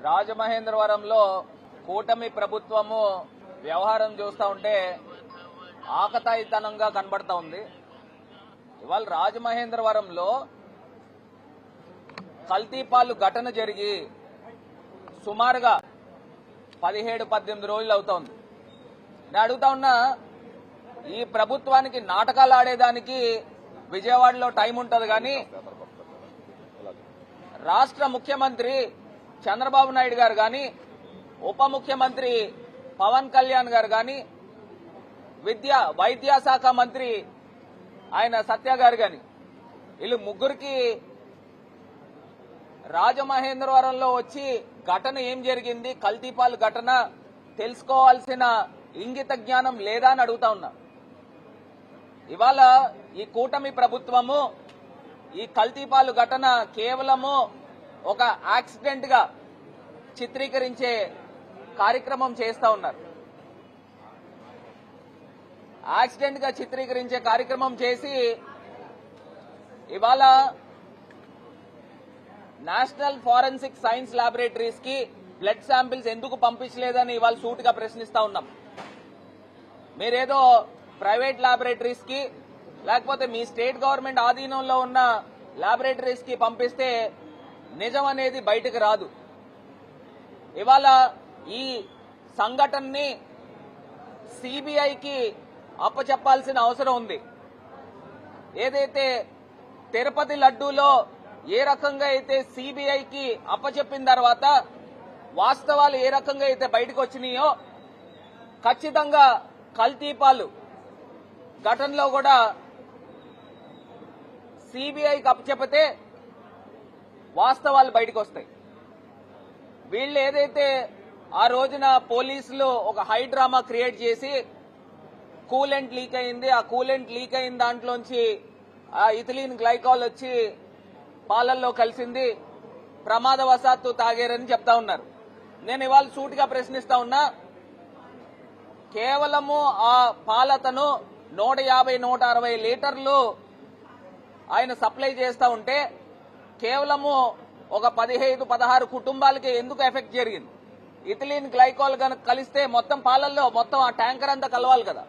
రాజమహేంద్రవరంలో కూటమి ప్రభుత్వము వ్యవహారం చూస్తూ ఉంటే ఆకతాయితనంగా కనబడతా ఉంది. ఇవాళ రాజమహేంద్రవరంలో కల్తీపాలు ఘటన జరిగి సుమారుగా 17-18 రోజులు అవుతోంది. నేను అడుగుతా ఉన్నా, ఈ ప్రభుత్వానికి నాటకాలు ఆడేదానికి విజయవాడలో టైం ఉంటుంది, కానీ రాష్ట్ర ముఖ్యమంత్రి చంద్రబాబు నాయుడు గారు కానీ, ఉప ముఖ్యమంత్రి పవన్ కళ్యాణ్ గారు కానీ, వైద్యశాఖ మంత్రి ఆయన సత్య గారు కానీ, వీళ్ళు ముగ్గురికి రాజమహేంద్రవరంలో వచ్చి ఘటన ఏం జరిగింది, కల్తీపాలు ఘటన తెలుసుకోవాల్సిన ఇంగిత జ్ఞానం లేదా అని అడుగుతా ఉన్నా. ఇవాళ ఈ కూటమి ప్రభుత్వము ఈ కల్తీపాలు ఘటన కేవలము ఒక యాక్సిడెంట్ గా చిత్రీకరించే కార్యక్రమం చేస్తా ఉన్నారు. యాక్సిడెంట్ గా చిత్రీకరించే కార్యక్రమం చేసి ఇవాళ నేషనల్ ఫోరెన్సిక్ సైన్స్ ల్యాబొరేటరీస్ కి బ్లడ్ శాంపిల్స్ ఎందుకు పంపించలేదని ఇవాళ సూటిగా ప్రశ్నిస్తా ఉన్నాం. మీరేదో ప్రైవేట్ ల్యాబొరేటరీస్ కి లేకపోతే మీ స్టేట్ గవర్నమెంట్ ఆధీనంలో ఉన్న ల్యాబొరేటరీస్ కి పంపిస్తే నిజం అనేది బయటకు రాదు. ఇవాళ ఈ సంఘటనని సిబిఐకి అప్పచెప్పాల్సిన అవసరం ఉంది. ఏదైతే తిరుపతి లడ్డూలో ఏ రకంగా అయితే సిబిఐకి అప్పచెప్పిన తర్వాత వాస్తవాలు ఏ రకంగా అయితే బయటకు వచ్చినాయో, ఖచ్చితంగా కల్తీపాలు ఘటనలో కూడా సిబిఐకి అప్పచెప్పితే వాస్తవాలు బయటకు వస్తాయి. వీళ్ళు ఏదైతే ఆ రోజున పోలీసులు ఒక హై డ్రామా క్రియేట్ చేసి కూలెంట్ లీక్ అయింది, ఆ కూలెంట్ లీక్ అయిన దాంట్లోంచి ఆ ఇథిలీన్ గ్లైకాల్ వచ్చి పాలల్లో కలిసింది, ప్రమాదవశాత్తు తాగారని చెప్తా ఉన్నారు. నేను ఇవాళ సూటిగా ప్రశ్నిస్తా ఉన్నా, కేవలము ఆ పాలతను 150-160 లీటర్లు ఆయన సప్లై చేస్తా ఉంటే కేవలము ఒక 15-16 కుటుంబాలకి ఎందుకు ఎఫెక్ట్ జరిగింది? ఇథిలీన్ గ్లైకాల్ కనుక కలిస్తే మొత్తం పాలల్లో మొత్తం ఆ ట్యాంకర్ అంతా కలవాలి కదా.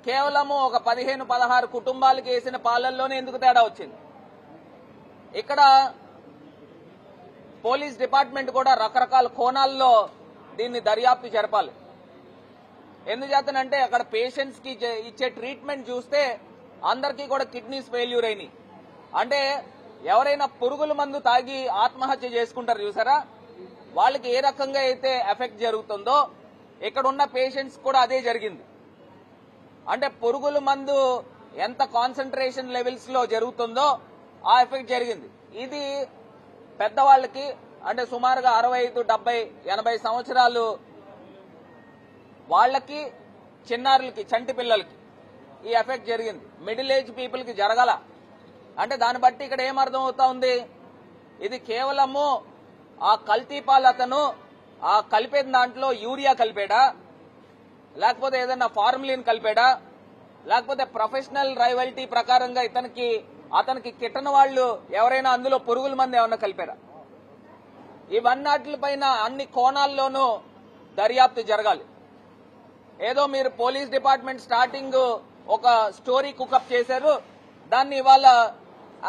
కేవలము ఒక 15-16 కుటుంబాలకి వేసిన పాలల్లోనే ఎందుకు తేడా వచ్చింది? ఇక్కడ పోలీస్ డిపార్ట్మెంట్ కూడా రకరకాల కోణాల్లో దీన్ని దర్యాప్తు జరపాలి. ఎందుచేతనంటే అక్కడ పేషెంట్స్ కి ఇచ్చే ట్రీట్మెంట్ చూస్తే అందరికీ కూడా కిడ్నీస్ ఫెయిల్యూర్ అయినాయి. అంటే ఎవరైనా పురుగుల మందు తాగి ఆత్మహత్య చేసుకుంటారు చూసారా, వాళ్ళకి ఏ రకంగా అయితే ఎఫెక్ట్ జరుగుతుందో ఇక్కడ ఉన్న పేషెంట్స్ కూడా అదే జరిగింది. అంటే పురుగుల మందు ఎంత కాన్సన్ట్రేషన్ లెవెల్స్ లో జరుగుతుందో ఆ ఎఫెక్ట్ జరిగింది. ఇది పెద్దవాళ్ళకి, అంటే సుమారుగా 65-70-80 సంవత్సరాలు వాళ్ళకి, చిన్నారులకి, చంటి పిల్లలకి ఈ ఎఫెక్ట్ జరిగింది. మిడిల్ ఏజ్ పీపుల్ కి జరగల. అంటే దాన్ని బట్టి ఇక్కడ ఏమర్థం అవుతా ఉంది, ఇది కేవలము ఆ కల్తీపాలు అతను ఆ కలిపేన దాంట్లో యూరియా కలిపాడా, లేకపోతే ఏదైనా ఫార్ములిన్ కలిపాడా, లేకపోతే ప్రొఫెషనల్ రైవల్టీ ప్రకారంగా అతనికి కిట్టని వాళ్ళు ఎవరైనా అందులో పురుగుల మంది ఏమన్నా కలిపారా? ఇవన్నిటిపైన అన్ని కోణాల్లోనూ దర్యాప్తు జరగాలి. ఏదో మీరు పోలీస్ డిపార్ట్మెంట్ స్టార్టింగ్ ఒక స్టోరీ కుకప్ చేశారు, దాన్ని ఇవాళ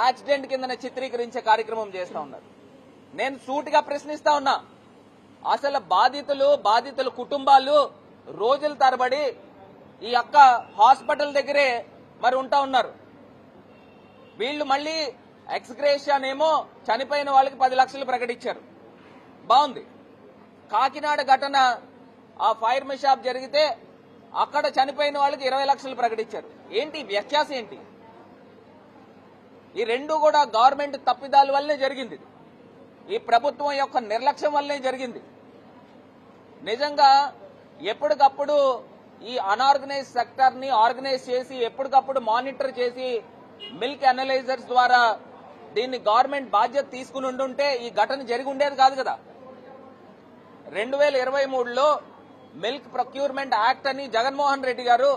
యాక్సిడెంట్ కింద చిత్రీకరించే కార్యక్రమం చేస్తా ఉన్నారు. నేను సూటిగా ప్రశ్నిస్తా ఉన్నా, అసలు బాధితుల కుటుంబాలు రోజుల తరబడి ఈ అక్క హాస్పిటల్ దగ్గరే మరి ఉంటా ఉన్నారు. వీళ్ళు మళ్ళీ ఎక్స్గ్రేషనేమో చనిపోయిన వాళ్ళకి 10 లక్షలు ప్రకటించారు. బాగుంది. కాకినాడ ఘటన ఆ ఫైర్ మిషాప్ జరిగితే అక్కడ చనిపోయిన వాళ్ళకి 20 లక్షలు ప్రకటించారు. ఏంటి వ్యత్యాసం ఏంటి? ఈ రెండు కూడా గవర్నమెంట్ తప్పిదాల వల్లనే జరిగింది. ఈ ప్రభుత్వం యొక్క నిర్లక్ష్యం వల్లనే జరిగింది. నిజంగా ఎప్పటికప్పుడు ఈ అనార్గనైజ్ సెక్టర్ ని ఆర్గనైజ్ చేసి ఎప్పటికప్పుడు మానిటర్ చేసి మిల్క్ అనలైజర్స్ ద్వారా దీన్ని గవర్నమెంట్ బాధ్యత తీసుకుని ఉండుంటే ఈ ఘటన జరిగి ఉండేది కాదు కదా. 2023లో మిల్క్ ప్రొక్యూర్మెంట్ యాక్ట్ అని జగన్మోహన్ రెడ్డి గారు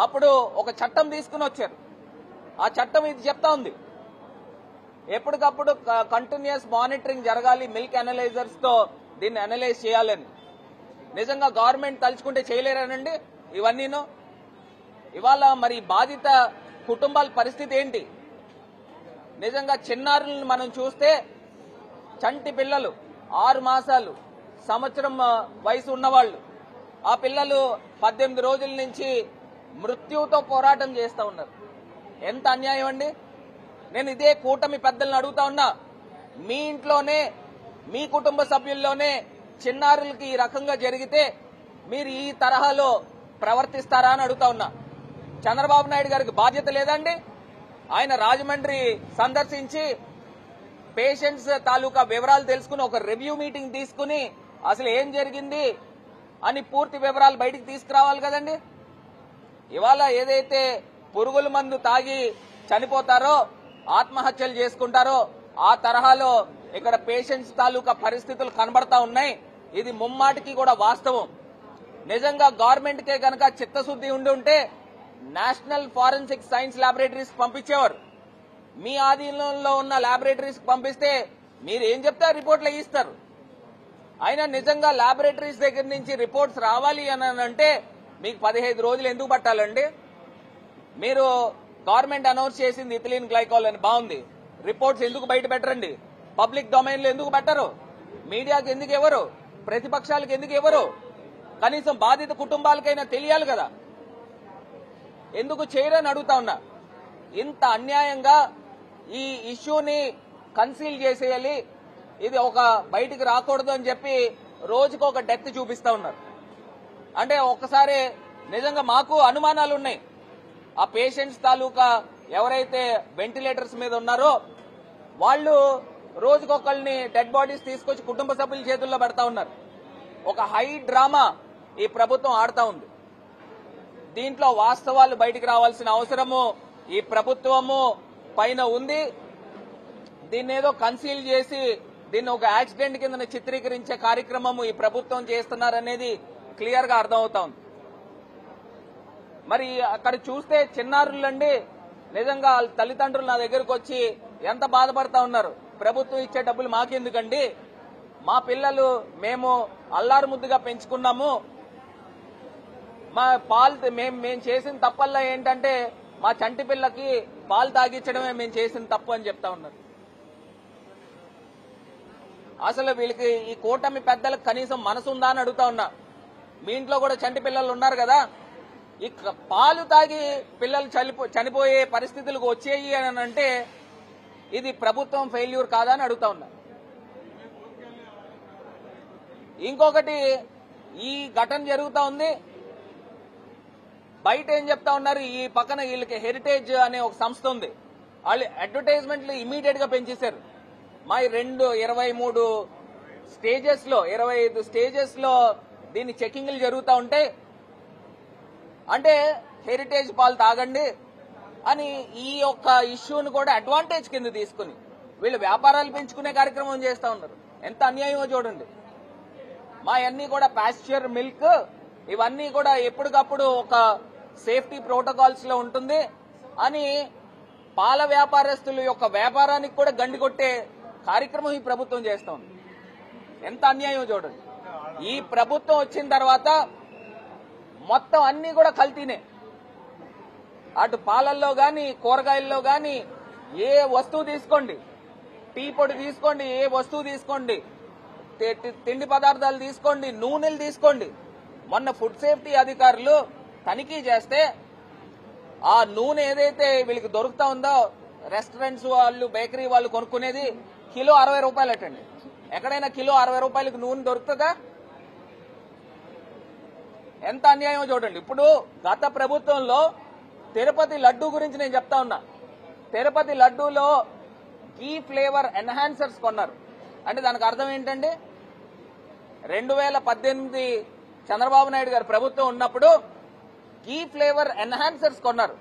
అప్పుడు ఒక చట్టం తీసుకుని వచ్చారు. ఆ చట్టం ఇది చెప్తా ఉంది, ఎప్పటికప్పుడు కంటిన్యూస్ మానిటరింగ్ జరగాలి, మిల్క్ అనలైజర్స్ తో దీన్ని అనలైజ్ చేయాలని. నిజంగా గవర్నమెంట్ తలుచుకుంటే చేయలేరనండి ఇవన్నీను. ఇవాళ మరి బాధిత కుటుంబాల పరిస్థితి ఏంటి? నిజంగా చిన్నారులను మనం చూస్తే చంటి పిల్లలు 6 మాసాలు సంవత్సరం వయసు ఉన్నవాళ్ళు, ఆ పిల్లలు 18 రోజుల నుంచి మృత్యువుతో పోరాటం చేస్తూ ఉన్నారు. ఎంత అన్యాయం అండి. నేను ఇదే కూటమి పెద్దలను అడుగుతా ఉన్నా, మీ ఇంట్లోనే మీ కుటుంబ సభ్యుల్లోనే చిన్నారులకి ఈ రకంగా జరిగితే మీరు ఈ తరహాలో ప్రవర్తిస్తారా అని అడుగుతా ఉన్నా. చంద్రబాబు నాయుడు గారికి బాధ్యత లేదండి? ఆయన రాజమండ్రి సందర్శించి పేషెంట్స్ తాలూకా వివరాలు తెలుసుకుని ఒక రివ్యూ మీటింగ్ తీసుకుని అసలు ఏం జరిగింది అని పూర్తి వివరాలు బయటికి తీసుకురావాలి కదండి. ఇవాళ ఏదైతే పురుగుల మందు తాగి చనిపోతారో, ఆత్మహత్యలు చేసుకుంటారో, ఆ తరహాలో ఇక్కడ పేషెంట్స్ తాలూకా పరిస్థితులు కనబడతా ఉన్నాయి. ఇది ముమ్మాటికి కూడా వాస్తవం. నిజంగా గవర్నమెంట్ కే గనక చిత్తశుద్ధి ఉండి ఉంటే నేషనల్ ఫారెన్సిక్ సైన్స్ ల్యాబొరేటరీస్ పంపించేవారు. మీ ఆధీనంలో ఉన్న ల్యాబొరేటరీస్ పంపిస్తే మీరు ఏం చెప్తే రిపోర్ట్లు ఇస్తారు. అయినా నిజంగా ల్యాబొరేటరీస్ దగ్గర నుంచి రిపోర్ట్స్ రావాలి అని అంటే మీకు 15 రోజులు ఎందుకు పట్టాలండి? మీరు గవర్నమెంట్ అనౌన్స్ చేసింది ఇథిలీన్ గ్లైకాల్ అని బాగుంది, రిపోర్ట్స్ ఎందుకు బయట పెట్టరండి? పబ్లిక్ డొమైన్ లో ఎందుకు పెట్టరు? మీడియాకి ఎందుకు ఎవరు? ప్రతిపక్షాలకు ఎందుకు ఎవరు? కనీసం బాధిత కుటుంబాలకైనా తెలియాలి కదా, ఎందుకు చేయరని అడుగుతా ఉన్నా. ఇంత అన్యాయంగా ఈ ఇష్యూని కన్సీల్ చేసేయాలి, ఇది ఒక బయటికి రాకూడదు అని చెప్పి రోజుకు ఒక డెత్ చూపిస్తా ఉన్నారు. అంటే ఒక్కసారి నిజంగా మాకు అనుమానాలు ఉన్నాయి. ఆ పేషెంట్స్ తాలూకా ఎవరైతే వెంటిలేటర్స్ మీద ఉన్నారో వాళ్ళు రోజుకొకళ్ళని డెడ్ బాడీస్ తీసుకొచ్చి కుటుంబ సభ్యుల చేతుల్లో పెడతా ఉన్నారు. ఒక హై డ్రామా ఈ ప్రభుత్వం ఆడుతా ఉంది. దీంట్లో వాస్తవాలు బయటికి రావాల్సిన అవసరము ఈ ప్రభుత్వము పైన ఉంది. దీన్ని ఏదో కన్సీల్ చేసి దీన్ని ఒక యాక్సిడెంట్ కింద చిత్రీకరించే కార్యక్రమము ఈ ప్రభుత్వం చేస్తున్నారనేది క్లియర్ గా అర్థమవుతా ఉంది. మరి అక్కడ చూస్తే చిన్నారులండి నిజంగా వాళ్ళ తల్లిదండ్రులు నా దగ్గరకు వచ్చి ఎంత బాధపడతా ఉన్నారు. ప్రభుత్వం ఇచ్చే డబ్బులు మాకెందుకండి, మా పిల్లలు మేము అల్లారు ముద్దుగా పెంచుకున్నాము, మా పాలు మేము చేసిన తప్పల్లా ఏంటంటే మా చంటి పిల్లకి పాలు తాగించడమే మేము చేసిన తప్పు అని చెప్తా ఉన్నారు. అసలు వీళ్ళకి ఈ కూటమి పెద్దలకు కనీసం మనసు ఉందా అని అడుగుతా ఉన్నా. మీ ఇంట్లో కూడా చంటి పిల్లలు ఉన్నారు కదా, ఈ పాలు తాగి పిల్లలు చనిపోయే పరిస్థితులకు వచ్చేయి అని అంటే ఇది ప్రభుత్వం ఫెయిల్యూర్ కాదా అని అడుగుతా ఉన్నా. ఇంకొకటి, ఈ ఘటన జరుగుతా ఉంది, బయట ఏం చెప్తా ఉన్నారు, ఈ పక్కన వీళ్ళకి హెరిటేజ్ అనే ఒక సంస్థ ఉంది, వాళ్ళు అడ్వర్టైజ్మెంట్లు ఇమీడియట్ గా పెంచేశారు. మా 23 స్టేజెస్ లో 25 స్టేజెస్ లో దీన్ని చెకింగ్లు జరుగుతూ ఉంటాయి. అంటే హెరిటేజ్ పాలు తాగండి అని ఈ యొక్క ఇష్యూను కూడా అడ్వాంటేజ్ కింద తీసుకుని వీళ్ళు వ్యాపారాలు పెంచుకునే కార్యక్రమం చేస్తా ఉన్నారు. ఎంత అన్యాయమో చూడండి. మా అన్ని కూడా పాస్చర్ మిల్క్ ఇవన్నీ కూడా ఎప్పటికప్పుడు ఒక సేఫ్టీ ప్రోటోకాల్స్ లో ఉంటుంది అని పాల వ్యాపారస్తుల యొక్క వ్యాపారానికి కూడా గండి కొట్టే కార్యక్రమం ఈ ప్రభుత్వం చేస్తా ఉంది. ఎంత అన్యాయం చూడండి. ఈ ప్రభుత్వం వచ్చిన తర్వాత మొత్తం అన్ని కూడా కల్తీనే. అటు పాలల్లో గాని కూరగాయల్లో గాని ఏ వస్తువు తీసుకోండి, టీ పొడి తీసుకోండి, ఏ వస్తువు తీసుకోండి, తిండి పదార్థాలు తీసుకోండి, నూనెలు తీసుకోండి. మొన్న ఫుడ్ సేఫ్టీ అధికారులు తనిఖీ చేస్తే ఆ నూనె ఏదైతే వీళ్ళకి దొరుకుతా ఉందో రెస్టారెంట్స్ వాళ్ళు బేకరీ వాళ్ళు కొనుక్కునేది కిలో 60 రూపాయలు అటండి. ఎక్కడైనా కిలో 60 రూపాయలకి నూనె దొరుకుతుందా? ఎంత అన్యాయమో చూడండి. ఇప్పుడు గత ప్రభుత్వంలో తిరుపతి లడ్డూ గురించి నేను చెప్తా ఉన్నా. తిరుపతి లడ్డూలో ఘీ ఫ్లేవర్ ఎన్హాన్సర్స్ కొన్నారు. అంటే దానికి అర్థం ఏంటండి, 2018 చంద్రబాబు నాయుడు గారు ప్రభుత్వం ఉన్నప్పుడు ఘీ ఫ్లేవర్ ఎన్హాన్సర్స్ కొన్నారు.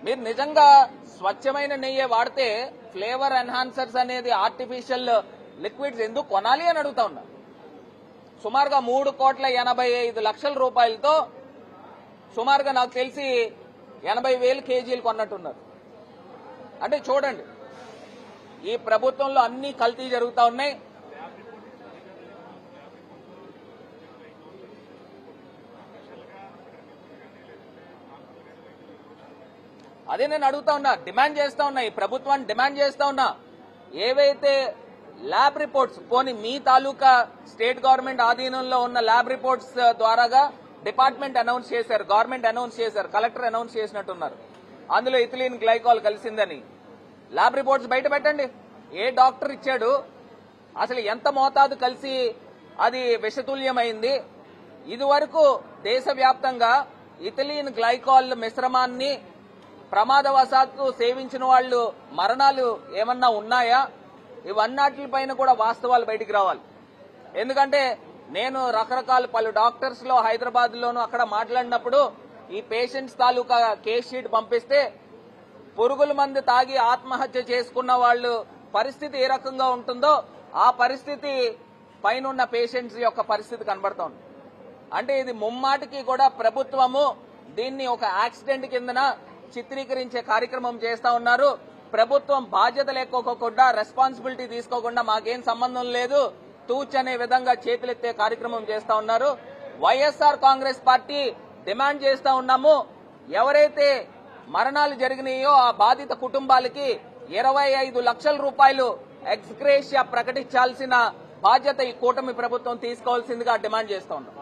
మీరు నిజంగా స్వచ్ఛమైన నెయ్యి వాడితే ఫ్లేవర్ ఎన్హాన్సర్స్ అనేది ఆర్టిఫిషియల్ లిక్విడ్స్ ఎందుకు కొనాలి అని అడుగుతా ఉన్నా. సుమారుగా 3,85,00,000 రూపాయలతో సుమారుగా నాకు తెలిసి 80,000 కేజీలు కొన్నట్టున్నారు. అంటే చూడండి, ఈ ప్రభుత్వంలో అన్ని కల్తీ జరుగుతా ఉన్నాయి. అదే నేను అడుగుతా ఉన్నా, డిమాండ్ చేస్తా ఉన్నా, ఈ ప్రభుత్వాన్ని డిమాండ్ చేస్తా ఉన్నా. ఏవైతే ల్యాబ్ రిపోర్ట్స్ పోనీ మీ తాలూకా స్టేట్ గవర్నమెంట్ ఆధీనంలో ఉన్న ల్యాబ్ రిపోర్ట్స్ ద్వారాగా డిపార్ట్మెంట్ అనౌన్స్ చేశారు, గవర్నమెంట్ అనౌన్స్ చేశారు, కలెక్టర్ అనౌన్స్ చేసినట్టున్నారు. అందులో ఇథిలీన్ గ్లైకాల్ కలిసిందని ల్యాబ్ రిపోర్ట్స్ బయట పెట్టండి. ఏ డాక్టర్ ఇచ్చాడు, అసలు ఎంత మోతాదు కలిసి అది విషతుల్యమైంది. ఇదివరకు దేశవ్యాప్తంగా ఇథిలీన్ గ్లైకాల్ మిశ్రమాన్ని ప్రమాదవశాత్తు సేవించిన వాళ్ళు మరణాలు ఏమన్నా ఉన్నాయా? ఇవన్నిటిపైన కూడా వాస్తవాలు బయటికి రావాలి. ఎందుకంటే నేను రకరకాల పలు డాక్టర్స్ లో హైదరాబాద్ లోను అక్కడ మాట్లాడినప్పుడు ఈ పేషెంట్స్ తాలూకా కేస్ షీట్ పంపిస్తే పురుగుల మందు తాగి ఆత్మహత్య చేసుకున్న వాళ్ళు పరిస్థితి ఏ రకంగా ఉంటుందో ఆ పరిస్థితి పైన పేషెంట్స్ యొక్క పరిస్థితి కనబడతా ఉంది. అంటే ఇది ముమ్మాటికి కూడా ప్రభుత్వము దీన్ని ఒక యాక్సిడెంట్ కిందన చిత్రీకరించే కార్యక్రమం చేస్తా ఉన్నారు. ప్రభుత్వం బాధ్యత లేకోకుండా, రెస్పాన్సిబిలిటీ తీసుకోకుండా మాకేం సంబంధం లేదు తూచ్ అనే విధంగా చేతులెత్తే కార్యక్రమం చేస్తా ఉన్నారు. వైఎస్ఆర్ కాంగ్రెస్ పార్టీ డిమాండ్ చేస్తా ఉన్నాము, ఎవరైతే మరణాలు జరిగినాయో ఆ బాధిత కుటుంబాలకి 25 లక్షల రూపాయలు ఎక్స్గ్రేషియా ప్రకటించాల్సిన బాధ్యత ఈ కూటమి ప్రభుత్వం తీసుకోవాల్సిందిగా డిమాండ్ చేస్తా ఉన్నాం.